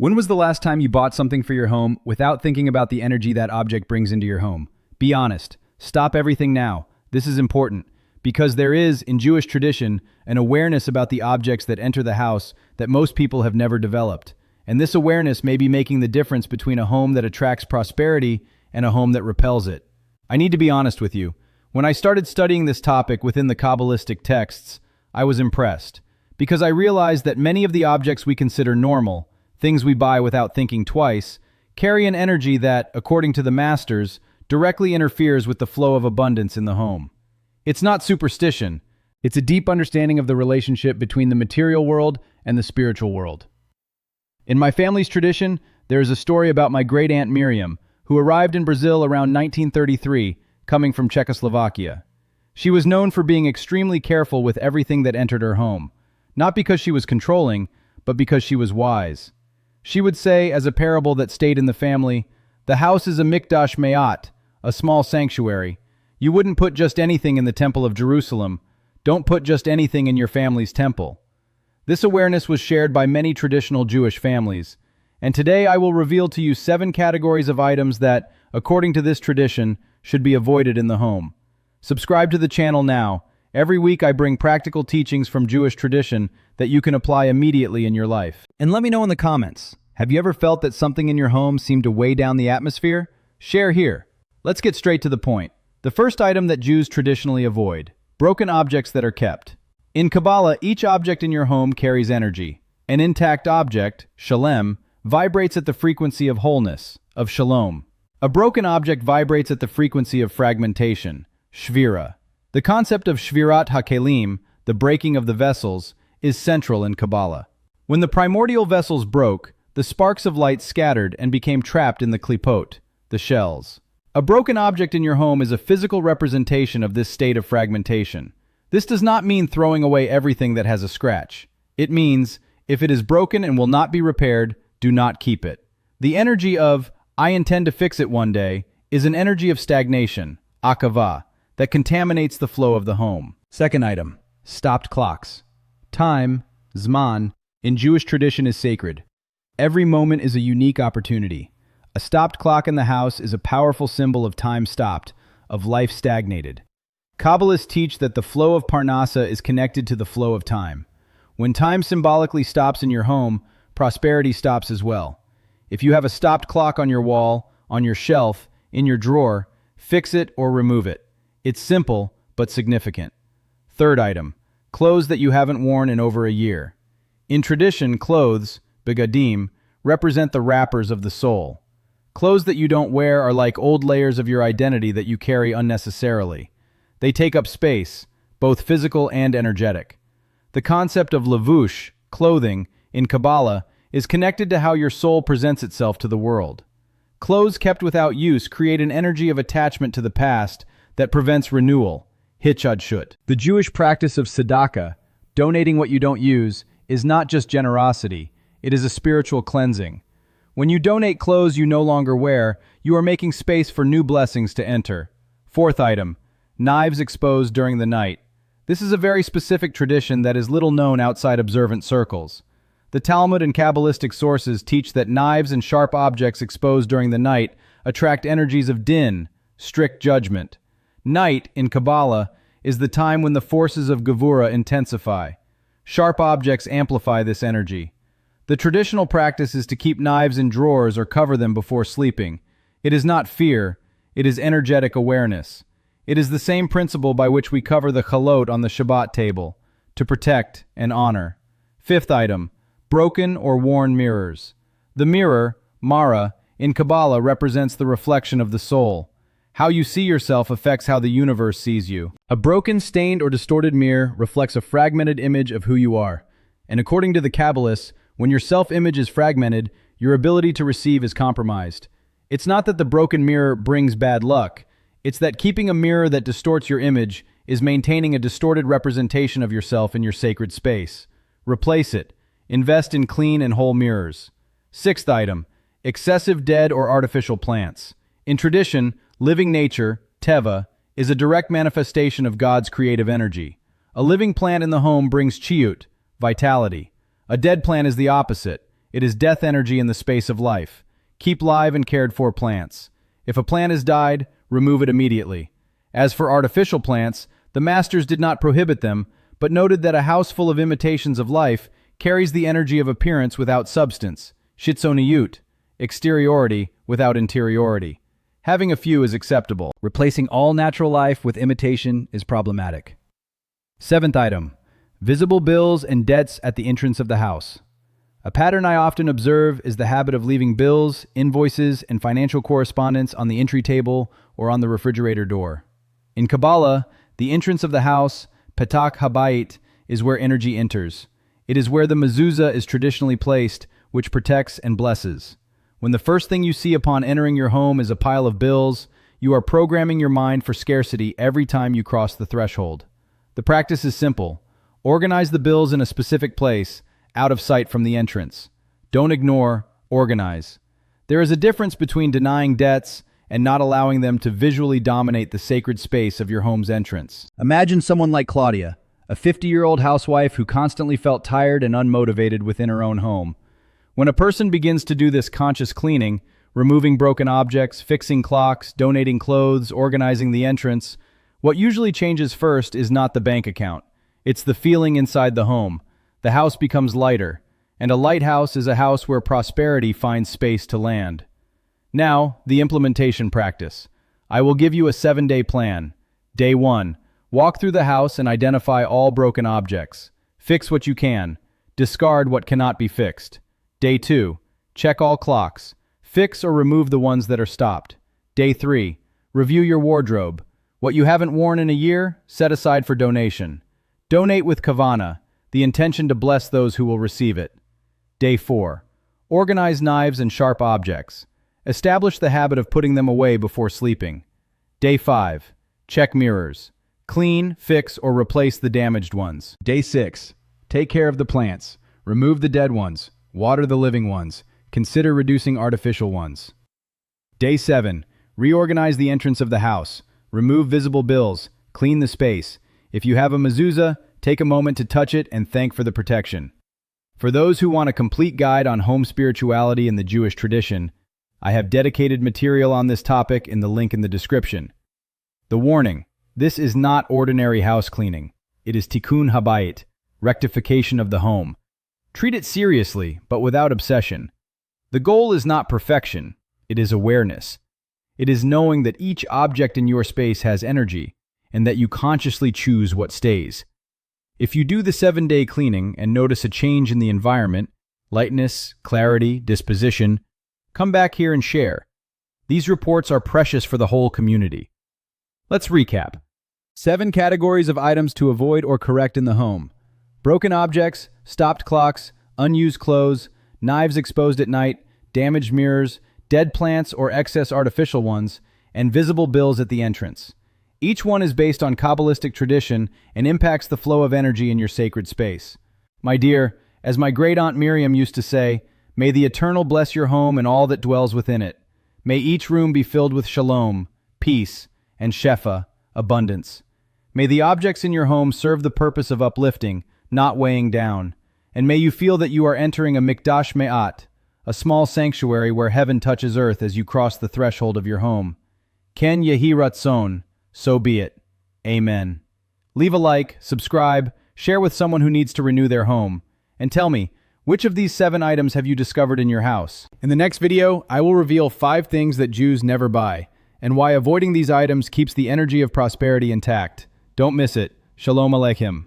When was the last time you bought something for your home without thinking about the energy that object brings into your home? Be honest. Stop everything now. This is important because there is, in Jewish tradition, an awareness about the objects that enter the house that most people have never developed. And this awareness may be making the difference between a home that attracts prosperity and a home that repels it. I need to be honest with you. When I started studying this topic within the Kabbalistic texts, I was impressed because I realized that many of the objects we consider normal, things we buy without thinking twice, carry an energy that, according to the masters, directly interferes with the flow of abundance in the home. It's not superstition. It's a deep understanding of the relationship between the material world and the spiritual world. In my family's tradition, there is a story about my great-aunt Miriam, who arrived in Brazil around 1933, coming from Czechoslovakia. She was known for being extremely careful with everything that entered her home, not because she was controlling, but because she was wise. She would say, as a parable that stayed in the family, "The house is a mikdash me'at, a small sanctuary. You wouldn't put just anything in the Temple of Jerusalem. Don't put just anything in your family's temple." This awareness was shared by many traditional Jewish families, and today I will reveal to you 7 categories of items that, according to this tradition, should be avoided in the home. Subscribe to the channel now. Every week I bring practical teachings from Jewish tradition that you can apply immediately in your life. And let me know in the comments, have you ever felt that something in your home seemed to weigh down the atmosphere? Share here. Let's get straight to the point. The first item that Jews traditionally avoid: broken objects that are kept. In Kabbalah, each object in your home carries energy. An intact object, shalem, vibrates at the frequency of wholeness, of shalom. A broken object vibrates at the frequency of fragmentation, shvira. The concept of shvirat hakelim, the breaking of the vessels, is central in Kabbalah. When the primordial vessels broke, the sparks of light scattered and became trapped in the klipot, the shells. A broken object in your home is a physical representation of this state of fragmentation. This does not mean throwing away everything that has a scratch. It means, if it is broken and will not be repaired, do not keep it. The energy of, "I intend to fix it one day," is an energy of stagnation, akava, that contaminates the flow of the home. Second item: stopped clocks. Time, zman, in Jewish tradition is sacred. Every moment is a unique opportunity. A stopped clock in the house is a powerful symbol of time stopped, of life stagnated. Kabbalists teach that the flow of Parnassa is connected to the flow of time. When time symbolically stops in your home, prosperity stops as well. If you have a stopped clock on your wall, on your shelf, in your drawer, fix it or remove it. It's simple, but significant. Third item: clothes that you haven't worn in over a year. In tradition, clothes, begadim, represent the wrappers of the soul. Clothes that you don't wear are like old layers of your identity that you carry unnecessarily. They take up space, both physical and energetic. The concept of lavush, clothing, in Kabbalah, is connected to how your soul presents itself to the world. Clothes kept without use create an energy of attachment to the past that prevents renewal, hitchadshut. The Jewish practice of tzedakah, donating what you don't use, is not just generosity, it is a spiritual cleansing. When you donate clothes you no longer wear, you are making space for new blessings to enter. Fourth item: knives exposed during the night. This is a very specific tradition that is little known outside observant circles. The Talmud and Kabbalistic sources teach that knives and sharp objects exposed during the night attract energies of din, strict judgment. Night, in Kabbalah, is the time when the forces of Gevura intensify. Sharp objects amplify this energy. The traditional practice is to keep knives in drawers or cover them before sleeping. It is not fear, it is energetic awareness. It is the same principle by which we cover the chalot on the Shabbat table, to protect and honor. Fifth item: broken or worn mirrors. The mirror, Mara, in Kabbalah represents the reflection of the soul. How you see yourself affects how the universe sees you. A broken, stained, or distorted mirror reflects a fragmented image of who you are. And according to the Kabbalists, when your self-image is fragmented, your ability to receive is compromised. It's not that the broken mirror brings bad luck. It's that keeping a mirror that distorts your image is maintaining a distorted representation of yourself in your sacred space. Replace it. Invest in clean and whole mirrors. Sixth item: excessive dead or artificial plants. In tradition, living nature, teva, is a direct manifestation of God's creative energy. A living plant in the home brings chiyut, vitality. A dead plant is the opposite. It is death energy in the space of life. Keep live and cared for plants. If a plant has died, remove it immediately. As for artificial plants, the masters did not prohibit them, but noted that a house full of imitations of life carries the energy of appearance without substance, shitsoniyut, exteriority without interiority. Having a few is acceptable. Replacing all natural life with imitation is problematic. Seventh item, visible bills and debts at the entrance of the house. A pattern I often observe is the habit of leaving bills, invoices, and financial correspondence on the entry table or on the refrigerator door. In Kabbalah, the entrance of the house, Petach Habayit, is where energy enters. It is where the mezuzah is traditionally placed, which protects and blesses. When the first thing you see upon entering your home is a pile of bills, you are programming your mind for scarcity every time you cross the threshold. The practice is simple. Organize the bills in a specific place, out of sight from the entrance. Don't ignore, organize. There is a difference between denying debts and not allowing them to visually dominate the sacred space of your home's entrance. Imagine someone like Claudia, a 50-year-old housewife who constantly felt tired and unmotivated within her own home. When a person begins to do this conscious cleaning, removing broken objects, fixing clocks, donating clothes, organizing the entrance, what usually changes first is not the bank account. It's the feeling inside the home. The house becomes lighter, and a lighthouse is a house where prosperity finds space to land. Now, the implementation practice. I will give you a 7-day plan. Day 1. Walk through the house and identify all broken objects. Fix what you can. Discard what cannot be fixed. Day 2. Check all clocks. Fix or remove the ones that are stopped. Day 3. Review your wardrobe. What you haven't worn in a year, set aside for donation. Donate with kavana, the intention to bless those who will receive it. Day 4. Organize knives and sharp objects. Establish the habit of putting them away before sleeping. Day 5. Check mirrors. Clean, fix, or replace the damaged ones. Day 6. Take care of the plants. Remove the dead ones. Water the living ones. Consider reducing artificial ones. Day 7. Reorganize the entrance of the house. Remove visible bills. Clean the space. If you have a mezuzah, take a moment to touch it and thank for the protection. For those who want a complete guide on home spirituality in the Jewish tradition, I have dedicated material on this topic in the link in the description. The warning: this is not ordinary house cleaning. It is tikkun habayit, rectification of the home. Treat it seriously, but without obsession. The goal is not perfection, it is awareness. It is knowing that each object in your space has energy, and that you consciously choose what stays. If you do the 7-day cleaning and notice a change in the environment, lightness, clarity, disposition, come back here and share. These reports are precious for the whole community. Let's recap. 7 categories of items to avoid or correct in the home: broken objects, stopped clocks, unused clothes, knives exposed at night, damaged mirrors, dead plants or excess artificial ones, and visible bills at the entrance. Each one is based on Kabbalistic tradition and impacts the flow of energy in your sacred space. My dear, as my great-aunt Miriam used to say, may the Eternal bless your home and all that dwells within it. May each room be filled with shalom, peace, and shefa, abundance. May the objects in your home serve the purpose of uplifting, not weighing down. And may you feel that you are entering a mikdash me'at, a small sanctuary where heaven touches earth as you cross the threshold of your home. Ken yehi ratzon, so be it. Amen. Leave a like, subscribe, share with someone who needs to renew their home, and tell me, which of these 7 items have you discovered in your house? In the next video, I will reveal 5 things that Jews never buy, and why avoiding these items keeps the energy of prosperity intact. Don't miss it. Shalom Aleichem.